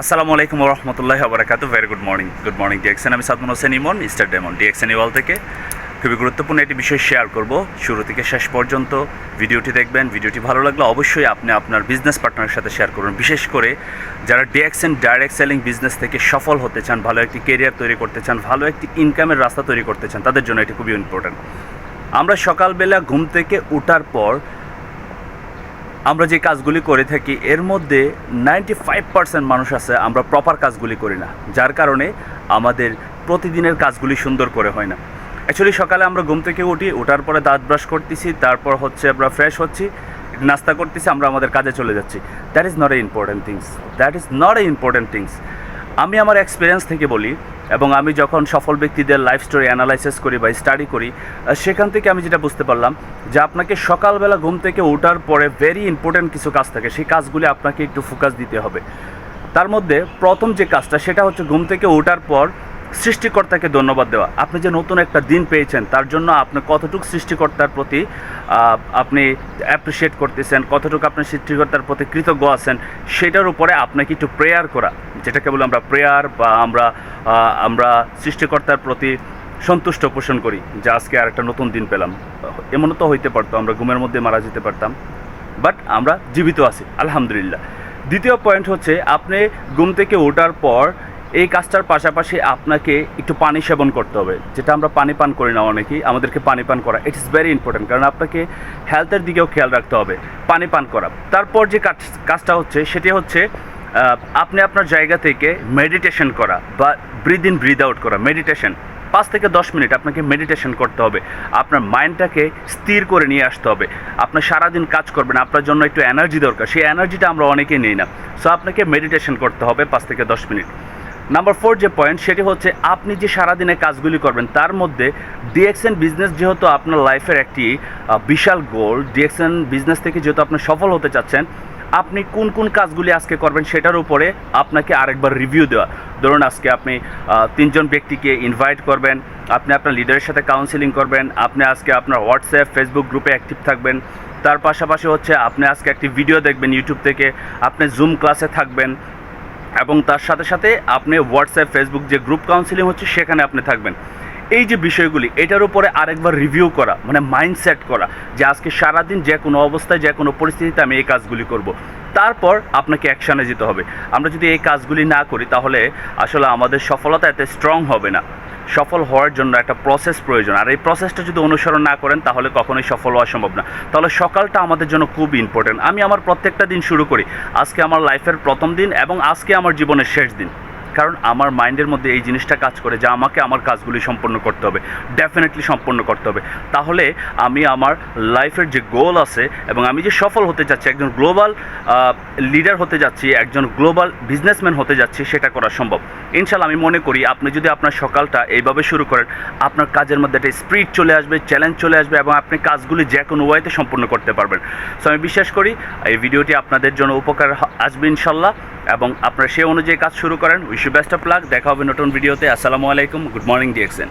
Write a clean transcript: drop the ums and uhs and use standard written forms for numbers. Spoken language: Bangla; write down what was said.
আসসালামু আলাইকুম রহমতুল্লাহি ওয়া বারাকাতুহু। Very good morning DXN. আমি Sadman Hossain Emon, star diamond DXN ওয়াল থেকে খুবই গুরুত্বপূর্ণ একটি বিষয় শেয়ার করব। শুরু থেকে শেষ পর্যন্ত ভিডিওটি দেখবেন। ভিডিওটি ভালো লাগলে অবশ্যই আপনি আপনার বিজনেস পার্টনারের সাথে শেয়ার করুন। বিশেষ করে যারা ডিএক্সএন ডাইরেক্ট সেলিং বিজনেস থেকে সফল হতে চান, ভালো একটি কেরিয়ার তৈরি করতে চান, ভালো একটি ইনকামের রাস্তা তৈরি করতে চান, তাদের জন্য এটি খুবই ইম্পর্ট্যান্ট। আমরা সকালবেলা ঘুম থেকে ওঠার পর আমরা যে কাজগুলি করে থাকি এর মধ্যে 95% মানুষ আছে আমরা প্রপার কাজগুলি করি না, যার কারণে আমাদের প্রতিদিনের কাজগুলি সুন্দর করে হয় না। অ্যাকচুয়ালি সকালে আমরা ঘুম থেকে ওঠার পরে দাঁত ব্রাশ করতেছি, তারপর হচ্ছে আমরা ফ্রেশ হচ্ছি, নাস্তা করতেছি, আমরা আমাদের কাজে চলে যাচ্ছি। That is not a important things. আমি আমার এক্সপিরিয়েন্স থেকে বলি, এবং আমি যখন সফল ব্যক্তিদের লাইফ স্টোরি অ্যানালাইসিস করি বা স্টাডি করি, সেখান থেকে আমি যেটা বুঝতে পারলাম যে আপনাকে সকালবেলা ঘুম থেকে ওঠার পরে ভেরি ইম্পর্ট্যান্ট কিছু কাজ থাকে, সেই কাজগুলি আপনাকে একটু ফোকাস দিতে হবে। তার মধ্যে প্রথম যে কাজটা সেটা হচ্ছে ঘুম থেকে ওঠার পর সৃষ্টিকর্তাকে ধন্যবাদ দেওয়া। আপনি যে নতুন একটা দিন পেয়েছেন তার জন্য আপনি কতটুকু সৃষ্টিকর্তার প্রতি আপনি অ্যাপ্রিসিয়েট করতেছেন, কতটুকু আপনি সৃষ্টিকর্তার প্রতি কৃতজ্ঞ আছেন, সেটার উপরে আপনাকে একটু প্রেয়ার করা, যেটাকে বলে আমরা প্রেয়ার, বা আমরা সৃষ্টিকর্তার প্রতি সন্তুষ্ট পোষণ করি যে আজকে আর একটা নতুন দিন পেলাম। এমনও তো হইতে পারতো আমরা ঘুমের মধ্যে মারা যেতে পারতাম, বাট আমরা জীবিত আছি, আলহামদুলিল্লাহ। দ্বিতীয় পয়েন্ট হচ্ছে আপনি ঘুম থেকে ওঠার পর এই কাজটার পাশাপাশি আপনাকে একটু পানি সেবন করতে হবে, যেটা আমরা পানি পান করি না অনেকেই। আমাদেরকে পানি পান করা ইট ইজ ভেরি ইম্পর্ট্যান্ট, কারণ আপনাকে হেলথের দিকেও খেয়াল রাখতে হবে, পানি পান করা। তারপর যে কাজটা হচ্ছে সেটি হচ্ছে আপনি আপনার জায়গা থেকে মেডিটেশন করা বা ব্রিদ ইন ব্রিদ আউট করা। মেডিটেশন 5 থেকে 10 মিনিট আপনাকে মেডিটেশন করতে হবে। আপনার মাইন্ডটাকে স্থির করে নিয়ে আসতে হবে। আপনার সারাদিন কাজ করবেন, আপনার জন্য একটু এনার্জি দরকার, সেই এনার্জিটা আমরা অনেকেই নিই না। সো আপনাকে মেডিটেশন করতে হবে 5 থেকে 10 মিনিট। নাম্বার 4 যে পয়েন্ট সেটি হচ্ছে আপনি যে সারাদিনে কাজগুলি করবেন তার মধ্যে ডিএক্সএন বিজনেস যেহেতু আপনার লাইফের একটি বিশাল গোল, ডিএক্সএন বিজনেস থেকে যেহেতু আপনি সফল হতে চাচ্ছেন, আপনি কোন কোন কাজগুলি আজকে করবেন সেটার উপরে আপনাকে আরেকবার রিভিউ দেওয়া। ধরুন আজকে আপনি 3 জন ব্যক্তিকে ইনভাইট করবেন, আপনি আপনার লিডারের সাথে কাউন্সিলিং করবেন, আপনি আজকে আপনার হোয়াটসঅ্যাপ ফেসবুক গ্রুপে অ্যাক্টিভ থাকবেন, তার পাশাপাশি হচ্ছে আপনি আজকে একটি ভিডিও দেখবেন ইউটিউব থেকে, আপনি জুম ক্লাসে থাকবেন, এবং তার সাথে সাথে আপনি হোয়াটসঅ্যাপ ফেসবুক যে গ্রুপ কাউন্সিলিং হচ্ছে সেখানে আপনি থাকবেন। এই যে বিষয়গুলি, এটার উপরে আরেকবার রিভিউ করা, মানে মাইন্ডসেট করা যে আজকে সারাদিন যে কোনো অবস্থায় যে কোনো পরিস্থিতিতে আমি এই কাজগুলি করব। তারপর আপনাকে অ্যাকশানে যেতে হবে। আমরা যদি এই কাজগুলি না করি তাহলে আসলে আমাদের সফলতা এত স্ট্রং হবে না। সফল হওয়ার জন্য একটা প্রসেস প্রয়োজন, আর এই প্রসেসটা যদি অনুসরণ না করেন তাহলে কখনোই সফল হওয়া সম্ভব না। তাহলে সকালটা আমাদের জন্য খুব ইম্পর্টেন্ট। আমি আমার প্রত্যেকটা দিন শুরু করি আজকে আমার লাইফের প্রথম দিন এবং আজকে আমার জীবনের শেষ দিন, কারণ আমার মাইন্ডের মধ্যে এই জিনিসটা কাজ করে যে আমাকে আমার কাজগুলি সম্পন্ন করতে হবে, ডেফিনেটলি সম্পন্ন করতে হবে। তাহলে আমি আমার লাইফের যে গোল আছে এবং আমি যে সফল হতে যাচ্ছি, একজন গ্লোবাল লিডার হতে যাচ্ছি, একজন গ্লোবাল বিজনেসম্যান হতে যাচ্ছি, সেটা করা সম্ভব ইনশাল্লাহ। আমি মনে করি আপনি যদি আপনার সকালটা এইভাবে শুরু করেন, আপনার কাজের মধ্যে একটা স্পিরিট চলে আসবে, চ্যালেঞ্জ চলে আসবে, এবং আপনি কাজগুলি যে কোনো ওয়েতে সম্পন্ন করতে পারবেন। সো আমি বিশ্বাস করি এই ভিডিওটি আপনাদের জন্য উপকার আসবে ইনশাল্লাহ, এবং আপনারা সেই অনুযায়ী কাজ শুরু করেন। Wish you best of luck. দেখা হবে নতুন ভিডিওতে। আসসালামু আলাইকুম। Good morning DXN.